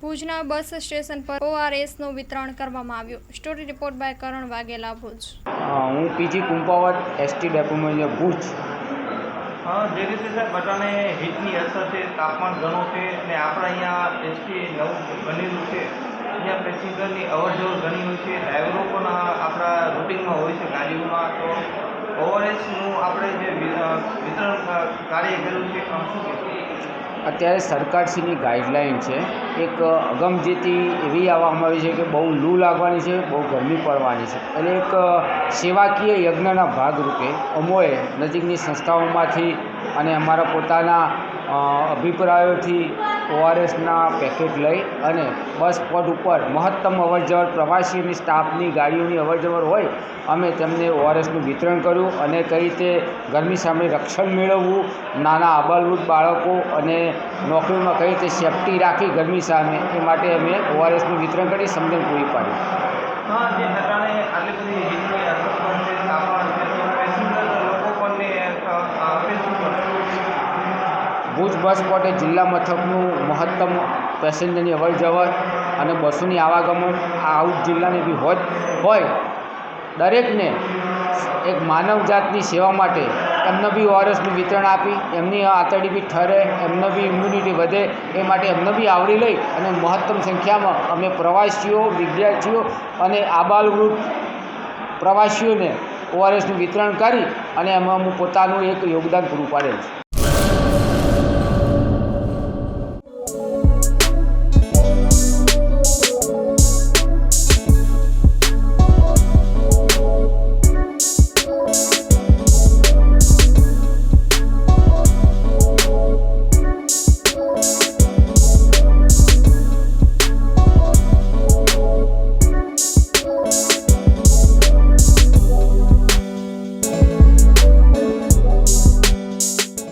ભુજના bus station પર ORSનું વિતરણ કરવામાં આવ્યું। સ્ટોરી રિપોર્ટ બાય કરણ વાઘેલા, ભુજ। હું પીજી કુંપાવત એસટી ડેપોમાં ભુજ। જે રીતે સાહેબ બધાને હીટની અસર છે, તાપમાન ઘણું છે અને આપણે અહીંયા એસટી નવું બનેલું છે, અહીંયા પેસેન્જરની અવરજવર ઘણી હોય છે, ડ્રાઈવરો પણ આપણા રૂટિંગમાં હોય છે ગાડીઓમાં। તો ORSનું આપણે જે વિતરણ કાર્ય કર્યું છે, શું કહેશું? અત્યારે સરકારશ્રીની ગાઈડલાઇન છે, એક અગમચેતી એવી આવવામાં આવી છે કે બહુ લૂ લાગવાની છે, બહુ ગરમી પડવાની છે, એટલે એક સેવાકીય યજ્ઞના ભાગરૂપે અમોએ નજીકની સંસ્થાઓમાંથી અને અમારા પોતાના અભિપ્રાયોથી ORSના પેકેટ લઈ અને બસ સ્પોટ ઉપર મહત્તમ અવરજવર પ્રવાસીની સ્ટાફની ગાડીઓની અવરજવર હોય, અમે તેમને ORSનું વિતરણ કર્યું અને કઈ રીતે ગરમી સામે રક્ષણ મેળવવું, નાના આબાલવૃદ્ધ બાળકો અને નોકરીમાં કઈ રીતે સેફટી રાખી ગરમી સામે, એ માટે અમે ORSનું વિતરણ કરી સમજણ પૂરી પાડી। જે કારણે આટલી બધી હીટની અસર પણ છે, તાપમાન છે, તો પેસેન્જર લોકો પણ ભુજ બસ સ્પોટે જિલ્લા મથકનું મહત્તમ પેસેન્જરની અવરજવર અને બસોની આવાગમન આઉટ જિલ્લાની બી હોય દરેકને એક માનવજાતની સેવા માટે એમને બી ORSનું વિતરણ આપી, એમની આંતરડી બી ઠરે, એમને બી ઇમ્યુનિટી વધે, એ માટે એમને બી આવરી લઈ અને મહત્તમ સંખ્યામાં અમે પ્રવાસીઓ, વિદ્યાર્થીઓ અને આબાલવૃદ્ધ પ્રવાસીઓને ORSનું વિતરણ કરી અને એમાં હું પોતાનું એક યોગદાન પૂરું પાડેલ છે।